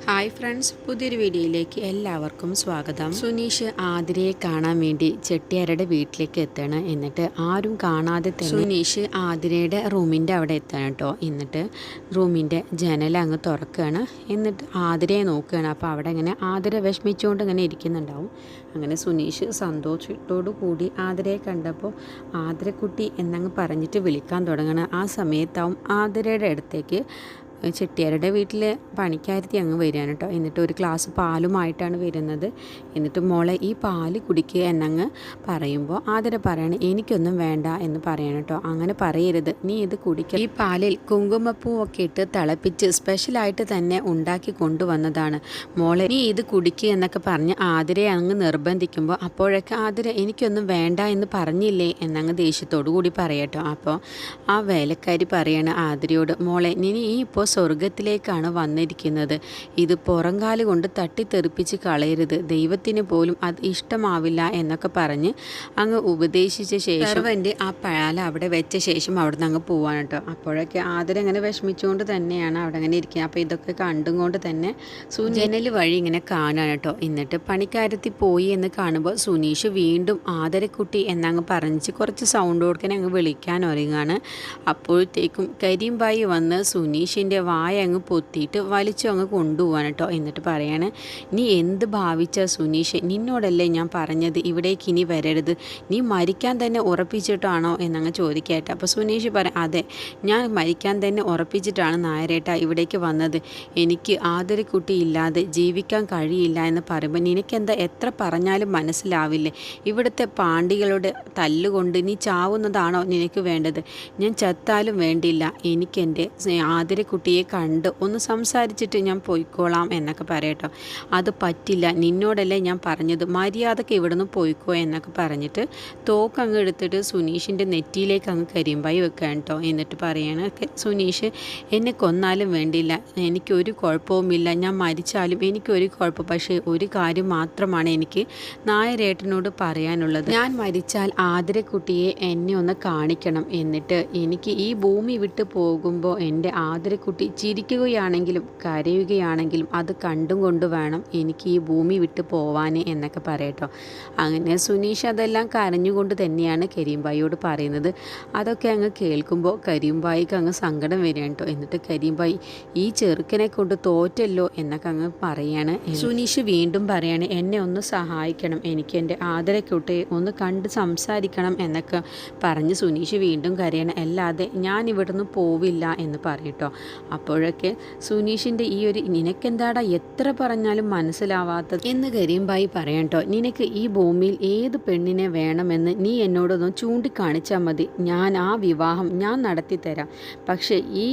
Hi friends, പുതിയൊരു വീഡിയോയിലേക്ക് എല്ലാവർക്കും സ്വാഗതം. സുനീഷ് ആതിരയെ കാണാൻ വേണ്ടി ചെട്ടിയാരുടെ വീട്ടിലേക്ക് എത്തണം. എന്നിട്ട് ആരും കാണാതെ തന്നെ സുനീഷ് ആതിരയുടെ റൂമിൻ്റെ അവിടെ എത്തണം കേട്ടോ. എന്നിട്ട് റൂമിൻ്റെ ജനൽ അങ്ങ് തുറക്കുകയാണ്. എന്നിട്ട് ആതിരയെ നോക്കുകയാണ്. അപ്പോൾ അവിടെ ഇങ്ങനെ ആതിര വിഷമിച്ചുകൊണ്ട് ഇങ്ങനെ ഇരിക്കുന്നുണ്ടാവും. അങ്ങനെ സുനീഷ് സന്തോഷത്തോടു കൂടി ആതിരയെ കണ്ടപ്പോൾ ആതിരക്കുട്ടി എന്നങ്ങ് പറഞ്ഞിട്ട് വിളിക്കാൻ തുടങ്ങണം. ആ സമയത്താവും ആതിരയുടെ അടുത്തേക്ക് ചെട്ടിയാരുടെ വീട്ടിലെ പണിക്കാരത്തി അങ്ങ് വരികയാണ് കേട്ടോ. എന്നിട്ട് ഒരു ഗ്ലാസ് പാലുമായിട്ടാണ് വരുന്നത്. എന്നിട്ട് മോളെ ഈ പാല് കുടിക്കുക എന്നങ്ങ് പറയുമ്പോൾ ആതിര പറയാണ് എനിക്കൊന്നും വേണ്ട എന്ന് പറയണം കേട്ടോ. അങ്ങനെ പറയരുത്, നീ ഇത് കുടിക്കുക. ഈ പാലിൽ കുങ്കുമപ്പൂവൊക്കെ ഇട്ട് തിളപ്പിച്ച് സ്പെഷ്യലായിട്ട് തന്നെ ഉണ്ടാക്കി കൊണ്ടുവന്നതാണ് മോളെ, നീ ഇത് കുടിക്കുക എന്നൊക്കെ പറഞ്ഞ് ആതിരയെ അങ്ങ് നിർബന്ധിക്കുമ്പോൾ അപ്പോഴൊക്കെ ആതിര എനിക്കൊന്നും വേണ്ട എന്ന് പറഞ്ഞില്ലേ എന്നങ്ങ് ദേഷ്യത്തോടു കൂടി പറയട്ടോ. അപ്പോൾ ആ വേലക്കാരി പറയാണ് ആതിരയോട്, മോളെ നീ ഇപ്പോൾ സ്വർഗത്തിലേക്കാണ് വന്നിരിക്കുന്നത്, ഇത് പുറംകാല് കൊണ്ട് തട്ടിത്തെറിപ്പിച്ച് കളയരുത്, ദൈവത്തിന് പോലും അത് ഇഷ്ടമാവില്ല എന്നൊക്കെ പറഞ്ഞ് അങ്ങ് ഉപദേശിച്ച ശേഷം സർവൻ്റ് ആ പാല അവിടെ വെച്ച ശേഷം അവിടെ നിന്ന് അങ്ങ് പോവാണ് കേട്ടോ. അപ്പോഴൊക്കെ ആതിര അങ്ങനെ വിഷമിച്ചുകൊണ്ട് തന്നെയാണ് അവിടെ അങ്ങനെ ഇരിക്കുന്നത്. അപ്പോൾ ഇതൊക്കെ കണ്ടും കൊണ്ട് തന്നെ ജനൽ വഴി ഇങ്ങനെ കാണാണ് കേട്ടോ. എന്നിട്ട് പണിക്കാരത്തി പോയി എന്ന് കാണുമ്പോൾ സുനീഷ് വീണ്ടും ആതിരക്കുട്ടി എന്നങ്ങ് പറഞ്ഞ് കുറച്ച് സൗണ്ട് കൊടുക്കാൻ അങ്ങ് വിളിക്കാൻ ഒരുങ്ങാണ്. അപ്പോഴത്തേക്കും കരീംബായി വന്ന് സുനീഷിൻ്റെ വായ അങ്ങ് പൊത്തിയിട്ട് വലിച്ചു അങ്ങ് കൊണ്ടുപോകാൻ കേട്ടോ. എന്നിട്ട് പറയാണ്, നീ എന്ത് ഭാവിച്ച സുനീഷ്, നിന്നോടല്ലേ ഞാൻ പറഞ്ഞത് ഇവിടേക്ക് ഇനി വരരുത്, നീ മരിക്കാൻ തന്നെ ഉറപ്പിച്ചിട്ടാണോ എന്നങ്ങ് ചോദിക്കട്ടെ. അപ്പോൾ സുനീഷ് പറയും, അതെ ഞാൻ മരിക്കാൻ തന്നെ ഉറപ്പിച്ചിട്ടാണ് നായരേട്ട ഇവിടേക്ക് വന്നത്, എനിക്ക് ആതിരക്കുട്ടി ഇല്ലാതെ ജീവിക്കാൻ കഴിയില്ല എന്ന് പറയുമ്പോൾ നിനക്കെന്താ എത്ര പറഞ്ഞാലും മനസ്സിലാവില്ലേ, ഇവിടുത്തെ പാണ്ടികളുടെ തല്ലുകൊണ്ട് നീ ചാവുന്നതാണോ നിനക്ക് വേണ്ടത്, ഞാൻ ചത്താലും വേണ്ടില്ല, എനിക്കെൻ്റെ ആതിരക്കുട്ടിയെ കണ്ട് ഒന്ന് സംസാരിച്ചിട്ട് ഞാൻ പോയിക്കോളാം എന്നൊക്കെ പറയട്ടോ. അത് പറ്റില്ല, നിന്നോടല്ലേ ഞാൻ പറഞ്ഞത്, മര്യാദക്ക് ഇവിടുന്ന് പോയിക്കോ എന്നൊക്കെ പറഞ്ഞിട്ട് തോക്ക് അങ്ങ് എടുത്തിട്ട് സുനീഷിൻ്റെ നെറ്റിയിലേക്ക് അങ്ങ് കരിമ്പായി വെക്കാൻ കേട്ടോ. എന്നിട്ട് പറയാണ്, സുനീഷ് എന്നെ കൊന്നാലും വേണ്ടില്ല, എനിക്കൊരു കുഴപ്പവുമില്ല, ഞാൻ മരിച്ചാലും എനിക്കൊരു കുഴപ്പം, പക്ഷേ ഒരു കാര്യം മാത്രമാണ് എനിക്ക് നായരേട്ടനോട് പറയാനുള്ളത്, ഞാൻ മരിച്ചാൽ ആതിരക്കുട്ടിയെ എന്നെ ഒന്ന് കാണിക്കണം, എന്നിട്ട് എനിക്ക് ഈ ഭൂമി വിട്ട് പോകുമ്പോൾ എൻ്റെ ആതിരക്കുട്ടി ചിരിക്കുകയാണെങ്കിലും കരയുകയാണെങ്കിലും അത് കണ്ടും കൊണ്ട് വേണം എനിക്ക് ഈ ഭൂമി വിട്ട് പോവാനേ എന്നൊക്കെ പറയട്ടോ. അങ്ങനെ സുനീഷ് അതെല്ലാം കരഞ്ഞുകൊണ്ട് തന്നെയാണ് കരീംബായിയോട് പറയുന്നത്. അതൊക്കെ അങ്ങ് കേൾക്കുമ്പോൾ കരീംബായിക്ക് അങ്ങ് സങ്കടം വരികയാണ് കേട്ടോ. എന്നിട്ട് കരീംബായി ഈ ചെറുക്കനെ കൊണ്ട് തോറ്റല്ലോ എന്നൊക്കെ അങ്ങ് പറയാണ്. സുനീഷ് വീണ്ടും പറയാണ്, എന്നെ ഒന്ന് സഹായിക്കണം, എനിക്ക് എൻ്റെ ആതിരക്കുട്ടിയെ ഒന്ന് കണ്ട് സംസാരിക്കണം എന്നൊക്കെ പറഞ്ഞ് സുനീഷ് വീണ്ടും കരയണം, അല്ലാതെ ഞാൻ ഇവിടുന്ന് പോവില്ല എന്ന് പറയട്ടോ. അപ്പോഴൊക്കെ സുനീഷിൻ്റെ ഈ ഒരു നിനക്കെന്താടാ എത്ര പറഞ്ഞാലും മനസ്സിലാവാത്തത് എന്ന് കരീംബായി പറയാം കേട്ടോ. നിനക്ക് ഈ ഭൂമിയിൽ ഏത് പെണ്ണിനെ വേണമെന്ന് നീ എന്നോടൊന്ന് ചൂണ്ടിക്കാണിച്ചാൽ മതി, ഞാൻ ആ വിവാഹം ഞാൻ നടത്തിത്തരാം, പക്ഷേ ഈ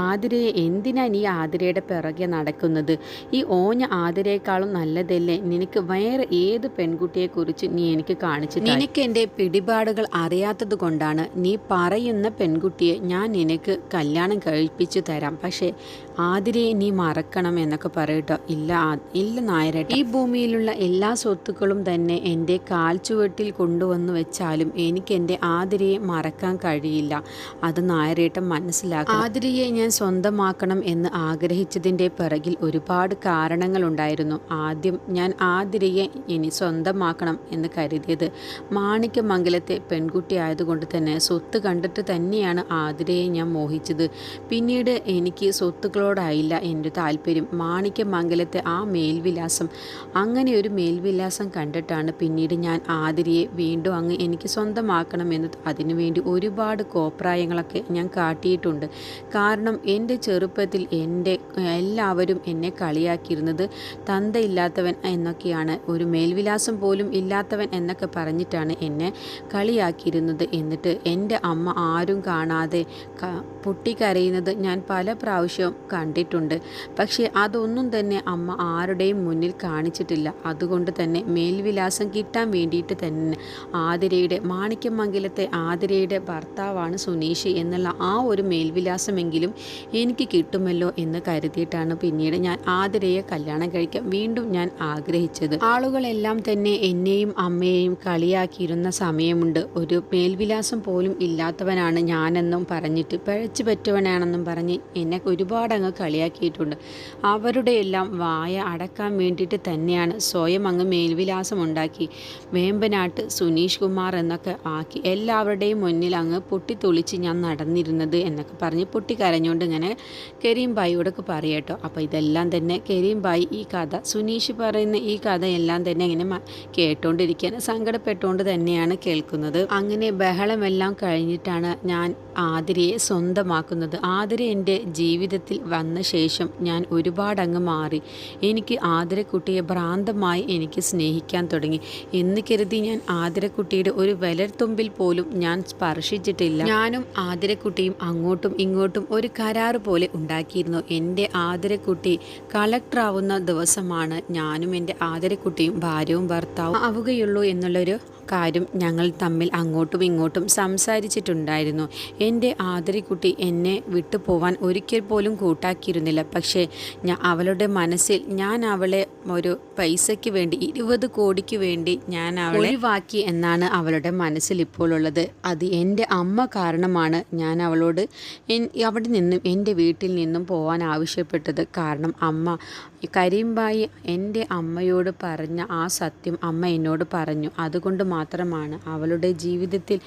ആതിരയെ എന്തിനാ നീ ആതിരയുടെ പിറകെ നടക്കുന്നത്, ഈ ഓഞ്ഞ ആതിരയേക്കാളും നല്ലതല്ലേ നിനക്ക് വേറെ ഏത് പെൺകുട്ടിയെക്കുറിച്ച് നീ എനിക്ക് കാണിച്ചു, നിനക്ക് എൻ്റെ പിടിപാടുകൾ അറിയാത്തത് കൊണ്ടാണ് നീ പറയുന്ന പെൺകുട്ടിയെ ഞാൻ നിനക്ക് കല്യാണം കഴിപ്പിച്ചു തരാം, പക്ഷേ ആതിരയെ നീ മറക്കണം എന്നൊക്കെ പറയട്ടോ. ഇല്ല നായരേട്ട, ഈ ഭൂമിയിലുള്ള എല്ലാ സ്വത്തുക്കളും തന്നെ എൻ്റെ കാൽച്ചുവട്ടിൽ കൊണ്ടുവന്ന് വെച്ചാലും എനിക്ക് എൻ്റെ ആതിരയെ മറക്കാൻ കഴിയില്ല, അത് നായരേട്ടൻ മനസ്സിലാക്കണം. ആതിരയെ ഞാൻ സ്വന്തമാക്കണം എന്ന് ആഗ്രഹിച്ചതിൻ്റെ പിറകിൽ ഒരുപാട് കാരണങ്ങളുണ്ടായിരുന്നു. ആദ്യം ഞാൻ ആതിരയെ ഇനി സ്വന്തമാക്കണം എന്ന് കരുതിയത് മാണിക്യമംഗലത്തെ പെൺകുട്ടി ആയതുകൊണ്ട് തന്നെ സ്വത്ത് കണ്ടിട്ട് തന്നെയാണ് ആതിരയെ ഞാൻ മോഹിച്ചത്. പിന്നീട് എനിക്ക് സ്വത്തുക്കളോടായില്ല എൻ്റെ താല്പര്യം, മാണിക്യമംഗലത്തെ ആ മേൽവിലാസം, അങ്ങനെ ഒരു മേൽവിലാസം കണ്ടിട്ടാണ് പിന്നീട് ഞാൻ ആതിരയെ വീണ്ടും അങ്ങ് എനിക്ക് സ്വന്തമാക്കണമെന്ന് അതിനുവേണ്ടി ഒരുപാട് കോപ്രായങ്ങളൊക്കെ ഞാൻ കാട്ടിയിട്ടുണ്ട്. കാരണം എൻ്റെ ചെറുപ്പത്തിൽ എല്ലാവരും എന്നെ കളിയാക്കിയിരുന്നത് തന്തയില്ലാത്തവൻ എന്നൊക്കെയാണ്, ഒരു മേൽവിലാസം പോലും ഇല്ലാത്തവൻ എന്നൊക്കെ പറഞ്ഞിട്ടാണ് എന്നെ കളിയാക്കിയിരുന്നത്. എന്നിട്ട് എൻ്റെ അമ്മ ആരും കാണാതെ പൊട്ടിക്കരയുന്നത് ഞാൻ പല പ്രാവശ്യവും കണ്ടിട്ടുണ്ട്. പക്ഷേ അതൊന്നും തന്നെ അമ്മ ആരുടെയും മുന്നിൽ കാണിച്ചിട്ടില്ല. അതുകൊണ്ട് തന്നെ മേൽവിലാസം കിട്ടാൻ വേണ്ടിയിട്ട് തന്നെ ആതിരയുടെ മാണിക്യമംഗലത്തെ ആതിരയുടെ ഭർത്താവാണ് സുനീഷ് എന്നുള്ള ആ ഒരു മേൽവിലാസമെങ്കിലും എനിക്ക് കിട്ടുമല്ലോ എന്ന് കരുതിയിട്ടാണ് പിന്നീട് ഞാൻ ആതിരയെ കല്യാണം കഴിക്കാൻ വീണ്ടും ഞാൻ ആഗ്രഹിച്ചത്. ആളുകളെല്ലാം തന്നെ എന്നെയും അമ്മയെയും കളിയാക്കിയിരുന്ന സമയമുണ്ട്. ഒരു മേൽവിലാസം പോലും ഇല്ലാത്തവനാണ് ഞാനെന്നും പറഞ്ഞിട്ട് പിടിച്ചു പറ്റുവനാണെന്നും പറഞ്ഞ് എന്നെ ഒരുപാട് അങ്ങ് കളിയാക്കിയിട്ടുണ്ട്. അവരുടെ എല്ലാം വായ അടക്കാൻ വേണ്ടിയിട്ട് തന്നെയാണ് സ്വയം അങ്ങ് മേൽവിലാസം ഉണ്ടാക്കി വേമ്പനാട്ട് സുനീഷ് കുമാർ എന്നൊക്കെ ആക്കി എല്ലാവരുടെയും മുന്നിൽ അങ്ങ് പൊട്ടിത്തൊളിച്ച് ഞാൻ നടന്നിരുന്നത് എന്നൊക്കെ പറഞ്ഞ് പൊട്ടിക്കരഞ്ഞുകൊണ്ട് ഇങ്ങനെ കരീം ഭായിയോടൊക്കെ പറയട്ടോ. അപ്പോൾ ഇതെല്ലാം തന്നെ കരീം ഭായി ഈ കഥ സുനീഷ് പറയുന്ന ഈ കഥ എല്ലാം തന്നെ ഇങ്ങനെ കേട്ടോണ്ടിരിക്കാൻ സങ്കടപ്പെട്ടുകൊണ്ട് തന്നെയാണ് കേൾക്കുന്നത്. അങ്ങനെ ബഹളമെല്ലാം കഴിഞ്ഞിട്ടാണ് ഞാൻ ആതിരയെ സ്വന്തമാക്കുന്നത്. ആതിര എൻ്റെ ജീവിതത്തിൽ വന്ന ശേഷം ഞാൻ ഒരുപാട് അങ്ങ് മാറി. എനിക്ക് ആതിരക്കുട്ടിയെ ഭ്രാന്തമായി എനിക്ക് സ്നേഹിക്കാൻ തുടങ്ങി എന്ന് കരുതി ഞാൻ ആതിരക്കുട്ടിയുടെ ഒരു വിരൽത്തുമ്പിൽ പോലും ഞാൻ സ്പർശിച്ചിട്ടില്ല. ഞാനും ആതിരക്കുട്ടിയും അങ്ങോട്ടും ഇങ്ങോട്ടും ഒരു കരാറ് പോലെ ഉണ്ടാക്കിയിരുന്നു. എൻ്റെ ആതിരക്കുട്ടി കളക്ടറാവുന്ന ദിവസമാണ് ഞാനും എൻ്റെ ആതിരക്കുട്ടിയും ഭാര്യയും ഭർത്താവും ആവുകയുള്ളൂ എന്നുള്ളൊരു കാര്യം ഞങ്ങൾ തമ്മിൽ അങ്ങോട്ടും ഇങ്ങോട്ടും സംസാരിച്ചിട്ടുണ്ടായിരുന്നു. എൻ്റെ ആതിരക്കുട്ടി എന്നെ വിട്ടു പോവാൻ ഒരിക്കൽ പോലും കൂട്ടാക്കിയിരുന്നില്ല. പക്ഷേ അവളുടെ മനസ്സിൽ ഞാൻ അവളെ ഒരു പൈസയ്ക്ക് വേണ്ടി 20 കോടിക്ക് വേണ്ടി ഞാൻ അവളെ ഒഴിവാക്കി എന്നാണ് അവളുടെ മനസ്സിൽ ഇപ്പോൾ ഉള്ളത്. അത് എൻ്റെ അമ്മ കാരണമാണ് ഞാൻ അവളോട് അവിടെ നിന്നും എൻ്റെ വീട്ടിൽ നിന്നും പോകാൻ ആവശ്യപ്പെട്ടത്. കാരണം അമ്മ കരീം ഭായി എൻ്റെ അമ്മയോട് പറഞ്ഞ ആ സത്യം അമ്മ എന്നോട് പറഞ്ഞു. അതുകൊണ്ട് മാത്രമാണ് അവളുടെ ജീവിതത്തിൽ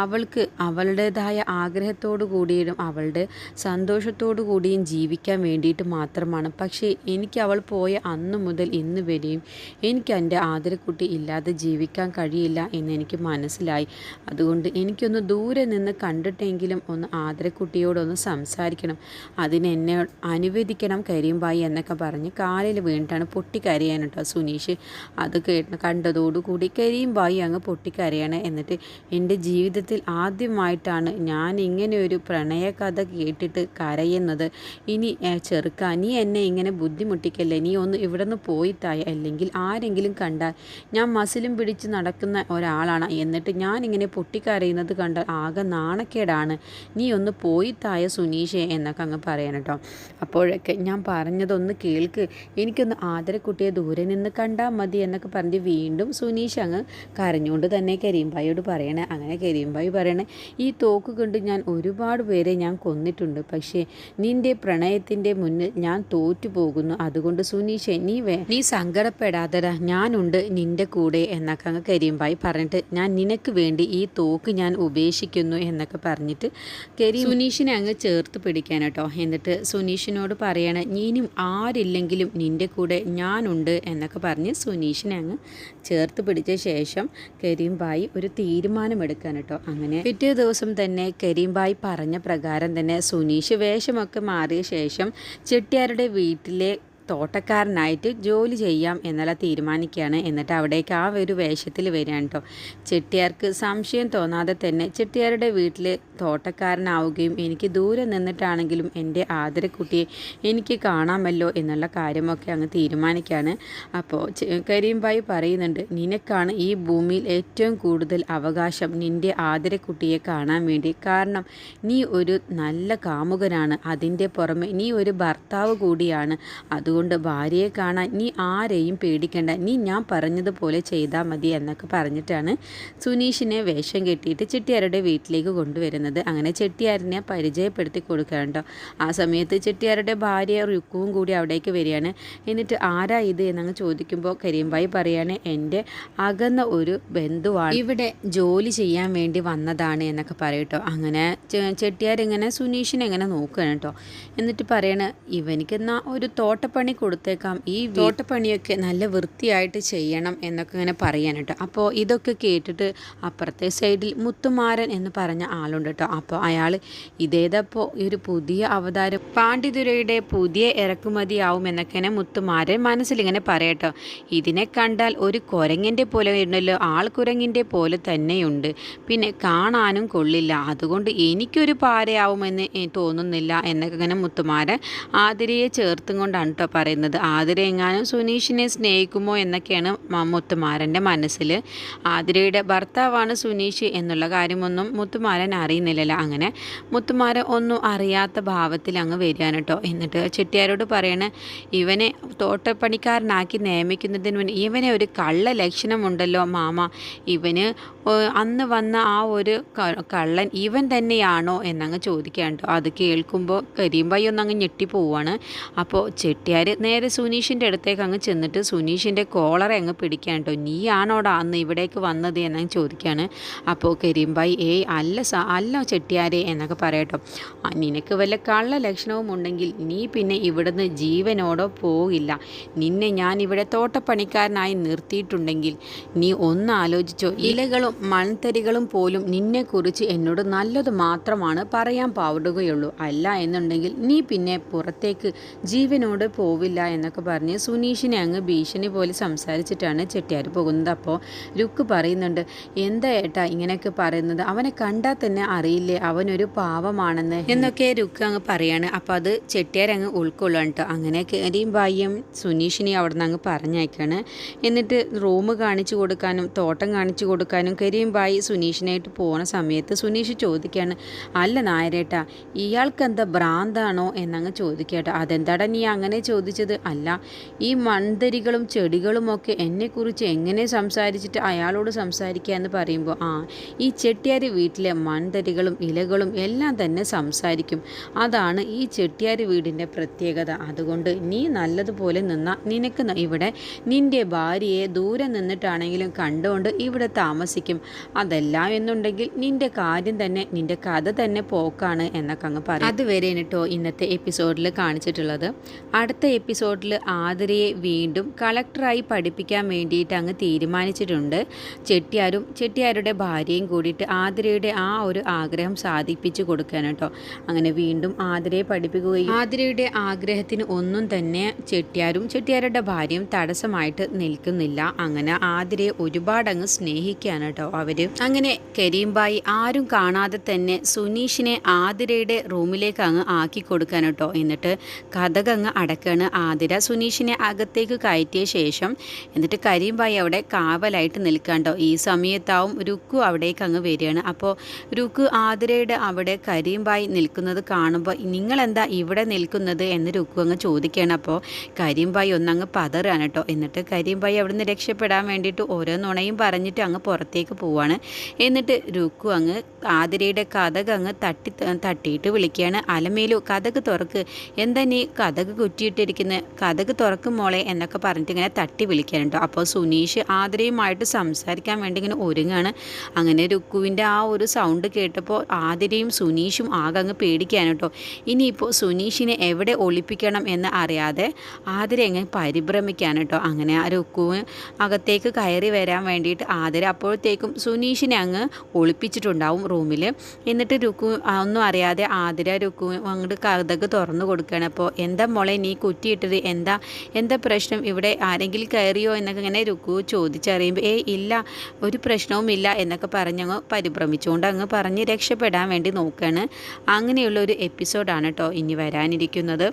അവൾക്ക് അവളുടേതായ ആഗ്രഹത്തോടു കൂടിയും അവളുടെ സന്തോഷത്തോടു കൂടിയും ജീവിക്കാൻ വേണ്ടിയിട്ട് മാത്രമാണ്. പക്ഷേ എനിക്ക് അവൾ പോയ അന്ന് മുതൽ ഇന്ന് വരെയും എനിക്ക് എൻ്റെ ആതിരക്കുട്ടി ഇല്ലാതെ ജീവിക്കാൻ കഴിയില്ല എന്നെനിക്ക് മനസ്സിലായി. അതുകൊണ്ട് എനിക്കൊന്ന് ദൂരെ നിന്ന് കണ്ടിട്ടെങ്കിലും ഒന്ന് ആതിരക്കുട്ടിയോടൊന്ന് സംസാരിക്കണം, അതിനെന്നെ അനുവദിക്കണം കരീം ഭായി എന്നൊക്കെ പറഞ്ഞ് കാലിൽ വീണിട്ടാണ് പൊട്ടിക്കരയാണ് കേട്ടോ സുനീഷ്. അത് കണ്ടതോടുകൂടി കരീം ഭായി അങ്ങ് പൊട്ടിക്കരയാണ്. എന്നിട്ട് എൻ്റെ ജീവിതത്തിൽ ആദ്യമായിട്ടാണ് ഞാൻ ഇങ്ങനെ ഒരു പ്രണയകഥ കേട്ടിട്ട് കരയുന്നത്. ഇനി ചെറുക്ക, നീ എന്നെ ഇങ്ങനെ ബുദ്ധിമുട്ടിക്കല്ലേ, നീ ഒന്ന് ഇവിടെ നിന്ന് പോയി തായ, അല്ലെങ്കിൽ ആരെങ്കിലും കണ്ടാൽ ഞാൻ മസിലും പിടിച്ച് നടക്കുന്ന ഒരാളാണ്, എന്നിട്ട് ഞാനിങ്ങനെ പൊട്ടിക്കരയുന്നത് കണ്ടാൽ ആകെ നാണക്കേടാണ്, നീ ഒന്ന് പോയി തായ സുനീഷേ എന്നൊക്കെ അങ്ങ് പറയാൻ കേട്ടോ. അപ്പോഴൊക്കെ ഞാൻ പറഞ്ഞതൊന്ന് കേൾക്ക്, എനിക്കൊന്ന് ആതിരക്കുട്ടിയെ ദൂരെ നിന്ന് കണ്ടാൽ മതി എന്നൊക്കെ പറഞ്ഞ് വീണ്ടും സുനീഷ് അങ്ങ് കരഞ്ഞുകൊണ്ട് തന്നെ കരീം ഭായിയോട് പറയണേ. അങ്ങനെ കരീം ഭായി പറയണേ, ഈ തോക്ക് കൊണ്ട് ഞാൻ ഒരുപാട് പേരെ ഞാൻ കൊന്നിട്ടുണ്ട്, പക്ഷേ നിൻ്റെ പ്രണയത്തിൻ്റെ മുന്നിൽ ഞാൻ തോറ്റു പോകുന്നു. അതുകൊണ്ട് സുനീഷേ നീ സങ്കടപ്പെടാതെടാ, ഞാനുണ്ട് നിൻ്റെ കൂടെ എന്നൊക്കെ അങ്ങ് കരീം ഭായി പറഞ്ഞിട്ട് ഞാൻ നിനക്ക് വേണ്ടി ഈ തോക്ക് ഞാൻ ഉപേക്ഷിക്കുന്നു എന്നൊക്കെ പറഞ്ഞിട്ട് സുനീഷിനെ അങ്ങ് ചേർത്ത് പിടിക്കാൻ കേട്ടോ. എന്നിട്ട് സുനീഷിനോട് പറയണേ, ഇനിയും ആരില്ലെങ്കിലും നിൻ്റെ കൂടെ ഞാനുണ്ട് എന്നൊക്കെ പറഞ്ഞ് സുനീഷിനെ അങ്ങ് ചേർത്ത് പിടിച്ച ശേഷം കരീം ഭായി ഒരു തീരുമാനമെടുക്കാൻ കേട്ടോ. അങ്ങനെ പിറ്റേ ദിവസം തന്നെ കരീം ഭായി പറഞ്ഞ പ്രകാരം തന്നെ സുനീഷ് വേഷമൊക്കെ മാറിയ ശേഷം ചെട്ടിയാരുടെ വീട്ടിലെ തോട്ടക്കാരനായിട്ട് ജോലി ചെയ്യാം എന്നുള്ള തീരുമാനിക്കുകയാണ്. എന്നിട്ട് അവിടേക്ക് ആ ഒരു വേഷത്തിൽ വരികയാണ് കേട്ടോ. ചെട്ടിയാർക്ക് സംശയം തോന്നാതെ തന്നെ ചെട്ടിയാരുടെ വീട്ടിൽ തോട്ടക്കാരനാവുകയും എനിക്ക് ദൂരെ നിന്നിട്ടാണെങ്കിലും എൻ്റെ ആതിരക്കുട്ടിയെ എനിക്ക് കാണാമല്ലോ എന്നുള്ള കാര്യമൊക്കെ അങ്ങ് തീരുമാനിക്കുകയാണ്. അപ്പോൾ കരീം ഭായി പറയുന്നുണ്ട്, നിനക്കാണ് ഈ ഭൂമിയിൽ ഏറ്റവും കൂടുതൽ അവകാശം നിൻ്റെ ആതിരക്കുട്ടിയെ കാണാൻ വേണ്ടി. കാരണം നീ ഒരു നല്ല കാമുകനാണ്, അതിൻ്റെ പുറമെ നീ ഒരു ഭർത്താവ് കൂടിയാണ്. അതുകൊണ്ട് ഭാര്യയെ കാണാൻ നീ ആരെയും പേടിക്കേണ്ട, നീ ഞാൻ പറഞ്ഞതുപോലെ ചെയ്താൽ മതി എന്നൊക്കെ പറഞ്ഞിട്ടാണ് സുനീഷിനെ വേഷം കെട്ടിയിട്ട് ചെട്ടിയാരുടെ വീട്ടിലേക്ക് കൊണ്ടുവരുന്നത്. അങ്ങനെ ചെട്ടിയാരിനെ പരിചയപ്പെടുത്തി കൊടുക്കാറുണ്ടോ. ആ സമയത്ത് ചെട്ടിയാരുടെ ഭാര്യ രുക്കുവും കൂടി അവിടേക്ക് വരികയാണ്. എന്നിട്ട് ആരാ ഇത് എന്നങ്ങ് ചോദിക്കുമ്പോൾ കരീം ഭായി പറയാണ്, എൻ്റെ അകന്ന ഒരു ബന്ധുവാണ്, ഇവിടെ ജോലി ചെയ്യാൻ വേണ്ടി വന്നതാണ് എന്നൊക്കെ പറയട്ടോ. അങ്ങനെ ചെട്ടിയാരിങ്ങനെ സുനീഷിനെ എങ്ങനെ നോക്കുകയാണ് കേട്ടോ. എന്നിട്ട് പറയണ, ഇവനിക്കെന്നാ ഒരു തോട്ടപ്പണി കൊടുത്തേക്കാം, ഈ തോട്ടപ്പണിയൊക്കെ നല്ല വൃത്തിയായിട്ട് ചെയ്യണം എന്നൊക്കെ ഇങ്ങനെ പറയാൻ കേട്ടോ. അപ്പോൾ ഇതൊക്കെ കേട്ടിട്ട് അപ്പുറത്തെ സൈഡിൽ മുത്തുമാരൻ എന്ന് പറഞ്ഞ ആളുണ്ട് കേട്ടോ. അപ്പോൾ അയാൾ ഇതേതപ്പോൾ ഒരു പുതിയ അവതാരം പാണ്ഡിതുരയുടെ പുതിയ ഇറക്കുമതിയാവും എന്നൊക്കെ മുത്തുമാരൻ മനസ്സിലിങ്ങനെ പറയട്ടോ. ഇതിനെ കണ്ടാൽ ഒരു കുരങ്ങിൻ്റെ പോലെ ഉണ്ടല്ലോ, ആൾക്കുരങ്ങിൻ്റെ പോലെ തന്നെയുണ്ട്, പിന്നെ കാണാനും കൊള്ളില്ല, അതുകൊണ്ട് എനിക്കൊരു പാരയാവുമെന്ന് തോന്നുന്നില്ല എന്നൊക്കെ ഇങ്ങനെ മുത്തുമാരൻ ആതിരയെ ചേർത്തും കൊണ്ടാണ് കേട്ടോ പറയുന്നത്. ആതിര എങ്ങാനും സുനീഷിനെ സ്നേഹിക്കുമോ എന്നൊക്കെയാണ് മുത്തുമാരൻ്റെ മനസ്സിൽ. ആതിരയുടെ ഭർത്താവാണ് സുനീഷ് എന്നുള്ള കാര്യമൊന്നും മുത്തുമാരൻ അറിയുന്നില്ലല്ലോ. അങ്ങനെ മുത്തുമാരൻ ഒന്നും അറിയാത്ത ഭാവത്തിൽ അങ്ങ് വരികയാണ് കേട്ടോ. എന്നിട്ട് ചെട്ടിയാരോട് പറയണേ, ഇവനെ തോട്ടപ്പണിക്കാരനാക്കി നിയമിക്കുന്നതിന് മുന്നേ ഇവനെ ഒരു കള്ള ലക്ഷണമുണ്ടല്ലോ മാമ, ഇവന് അന്ന് വന്ന ആ ഒരു കള്ളൻ ഇവൻ തന്നെയാണോ എന്നങ്ങ് ചോദിക്കാൻ കേട്ടോ. അത് കേൾക്കുമ്പോൾ കരീംബായി ഒന്നങ്ങ് ഞെട്ടിപ്പോവാണ്. അപ്പോൾ ചെട്ടിയാർ നേരെ സുനീഷിൻ്റെ അടുത്തേക്ക് അങ്ങ് ചെന്നിട്ട് സുനീഷിൻ്റെ കോളറെ അങ്ങ് പിടിക്കാൻ കേട്ടോ. നീയാണോടാ അന്ന് ഇവിടേക്ക് വന്നത് എന്നങ്ങ് ചോദിക്കുകയാണ്. അപ്പോൾ കരീംബായി അല്ല ചെട്ടിയാരെ എന്നൊക്കെ പറയട്ടോ. നിനക്ക് വല്ല കള്ള ലക്ഷണവും ഉണ്ടെങ്കിൽ നീ പിന്നെ ഇവിടുന്ന് ജീവനോടോ പോകില്ല. നിന്നെ ഞാൻ ഇവിടെ തോട്ടപ്പണിക്കാരനായി നിർത്തിയിട്ടുണ്ടെങ്കിൽ നീ ഒന്ന് ആലോചിച്ചോ, ഇലകളും മൺതരികളും പോലും നിന്നെക്കുറിച്ച് എന്നോട് നല്ലത് മാത്രമാണ് പറയാൻ പാടുകയുള്ളൂ. അല്ല എന്നുണ്ടെങ്കിൽ നീ പിന്നെ പുറത്തേക്ക് ജീവനോട് പോവില്ല എന്നൊക്കെ പറഞ്ഞ് സുനീഷിനെ അങ്ങ് ഭീഷണി പോലെ സംസാരിച്ചിട്ടാണ് ചെട്ടിയാർ പോകുന്നത്. അപ്പോൾ രുക്ക് പറയുന്നുണ്ട്, എന്താ ഏട്ടാ ഇങ്ങനെയൊക്കെ പറയുന്നത്, അവനെ കണ്ടാൽ തന്നെ അറിയില്ലേ അവനൊരു പാവമാണെന്ന് എന്നൊക്കെ രുക്ക് അങ്ങ് പറയാണ്. അപ്പോൾ അത് ചെട്ടിയാർ അങ്ങ് ഉൾക്കൊള്ളാൻ കേട്ടോ. അങ്ങനെ കരീംബായിയും സുനീഷിനെ അവിടെ നിന്ന് അങ്ങ് പറഞ്ഞയക്കാണ്. എന്നിട്ട് റൂം കാണിച്ചു കൊടുക്കാനും തോട്ടം കാണിച്ചു കൊടുക്കാനും കരീംബായി സുനീഷിനായിട്ട് പോകുന്ന സമയത്ത് സുനീഷ് ചോദിക്കുകയാണ്, അല്ല നായരേട്ടാ ഇയാൾക്ക് എന്താ ഭ്രാന്താണോ എന്നങ്ങ് ചോദിക്കട്ടെ. അതെന്താടാ നീ അങ്ങനെ ചോദിച്ചത്? അല്ല, ഈ മൺതരികളും ചെടികളുമൊക്കെ എന്നെക്കുറിച്ച് എങ്ങനെ സംസാരിച്ചിട്ട് അയാളോട് സംസാരിക്കുക എന്ന് പറയുമ്പോൾ ഈ ചെട്ടിയാർ വീട്ടിലെ മൺതരികളും ഇലകളും എല്ലാം തന്നെ സംസാരിക്കും. അതാണ് ഈ ചെട്ടിയാർ വീടിൻ്റെ പ്രത്യേകത. അതുകൊണ്ട് നീ നല്ലതുപോലെ നിനക്ക് ഇവിടെ നിൻ്റെ ഭാര്യയെ ദൂരെ നിന്നിട്ടാണെങ്കിലും കണ്ടുകൊണ്ട് ഇവിടെ താമസിക്കും. അതല്ല എന്നുണ്ടെങ്കിൽ നിൻ്റെ കാര്യം തന്നെ നിൻ്റെ കഥ തന്നെ പോക്കാണ് എന്നൊക്കെ അങ്ങ് പറയും. അതുവരെ കേട്ടോ ഇന്നത്തെ എപ്പിസോഡിൽ കാണിച്ചിട്ടുള്ളത്. അടുത്ത എപ്പിസോഡിൽ ആതിരയെ വീണ്ടും കളക്ടറായി പഠിപ്പിക്കാൻ വേണ്ടിയിട്ട് അങ്ങ് തീരുമാനിച്ചിട്ടുണ്ട്. ചെട്ടിയാരുടെ ഭാര്യയും കൂടിയിട്ട് ആതിരയുടെ ആ ഒരു ആഗ്രഹം സാധിപ്പിച്ചു കൊടുക്കാൻ കേട്ടോ. അങ്ങനെ വീണ്ടും ആതിരയെ പഠിപ്പിക്കുകയും ആതിരയുടെ ആഗ്രഹത്തിന് ഒന്നും തന്നെ ചെട്ടിയാരുടെ ഭാര്യയും തടസ്സമായിട്ട് നിൽക്കുന്നില്ല. അങ്ങനെ ആതിരയെ ഒരുപാട് അങ്ങ് സ്നേഹിക്കുകയാണ് കേട്ടോ അവർ. അങ്ങനെ കരീംബായി ആരും കാണാതെ തന്നെ സുനീഷിനെ ആതിരയുടെ റൂമിലേക്ക് അങ്ങ് ആക്കി കൊടുക്കാൻ കേട്ടോ. എന്നിട്ട് കഥകങ്ങ് അടക്കാണ്. ആതിര സുനീഷിനെ അകത്തേക്ക് കയറ്റിയ ശേഷം എന്നിട്ട് കരീംബായി അവിടെ കാവലായിട്ട് നിൽക്കാണ്ടോ. ഈ സമയത്താവും രുക്കു അവിടേക്ക് അങ്ങ് വരികയാണ്. അപ്പോൾ രുക്കു ആതിരയുടെ അവിടെ കരീംബായി നിൽക്കുന്നത് കാണുമ്പോൾ നിങ്ങളെന്താ ഇവിടെ നിൽക്കുന്നത് എന്ന് രുക്കു അങ്ങ് ചോദിക്കുകയാണ്. അപ്പോൾ കരീംബായി ഒന്നങ്ങ് പതറാണ് കേട്ടോ. എന്നിട്ട് കരീംബായി അവിടുന്ന് രക്ഷപ്പെടാൻ വേണ്ടിയിട്ട് ഓരോ നുണയും പറഞ്ഞിട്ട് അങ്ങ് പുറത്തേക്ക് പോവാണ്. എന്നിട്ട് രുക്കു അങ്ങ് ആതിരയുടെ കഥക് അങ്ങ് തട്ടിയിട്ട് വിളിക്കുകയാണ്, അലമേലു കഥക് തുറക്ക്, എന്താ നീ കഥക് കുറ്റിയിട്ടിരിക്കുന്നത്, കഥക് തുറക്കും മോളെ എന്നൊക്കെ പറഞ്ഞിട്ട് ഇങ്ങനെ തട്ടി വിളിക്കാനുണ്ടോ. അപ്പോൾ സുനീഷ് ആതിരയുമായിട്ട് സംസാരിക്കാൻ വേണ്ടി ഇങ്ങനെ ഒരുങ്ങാണ്. അങ്ങനെ രുക്കുവിൻ്റെ ആ ഒരു സൗണ്ട് കേട്ടപ്പോൾ ആതിരയും സുനീഷും ആകെ അങ്ങ് പേടിക്കാണ് കേട്ടോ. ഇനിയിപ്പോൾ സുനീഷിനെ എവിടെ ഒളിപ്പിക്കണം എന്ന് അറിയാതെ ആതിര എങ്ങനെ പരിഭ്രമിക്കാൻ കേട്ടോ. അങ്ങനെ ആ രുക്കുവിന് അകത്തേക്ക് കയറി വരാൻ വേണ്ടിയിട്ട് ആതിര അപ്പോഴത്തേക്കും സുനീഷിനെ അങ്ങ് ഒളിപ്പിച്ചിട്ടുണ്ടാവും റൂമിൽ. എന്നിട്ട് രുക്കു ഒന്നും അറിയാതെ ആതിര രുക്കു അങ്ങോട്ട് കഥക് തുറന്നു കൊടുക്കുകയാണ്. അപ്പോൾ എന്താ മോളെ നീ കുറ്റിയിട്ടത്, എന്താ പ്രശ്നം, ഇവിടെ ആരെങ്കിലും കയറിയോ എന്നൊക്കെ ഇങ്ങനെ രുക്കു ചോദിച്ചറിയുമ്പോൾ ഇല്ല ഒരു പ്രശ്നവും ഇല്ല എന്നൊക്കെ പറഞ്ഞങ്ങ് പരിഭ്രമിച്ചുകൊണ്ട് അങ്ങ് പറഞ്ഞ് രക്ഷപ്പെടാൻ വേണ്ടി നോക്കുകയാണ്. അങ്ങനെയുള്ള ഒരു എപ്പിസോഡാണ് കേട്ടോ ഇനി വരാനിരിക്കുന്നത്.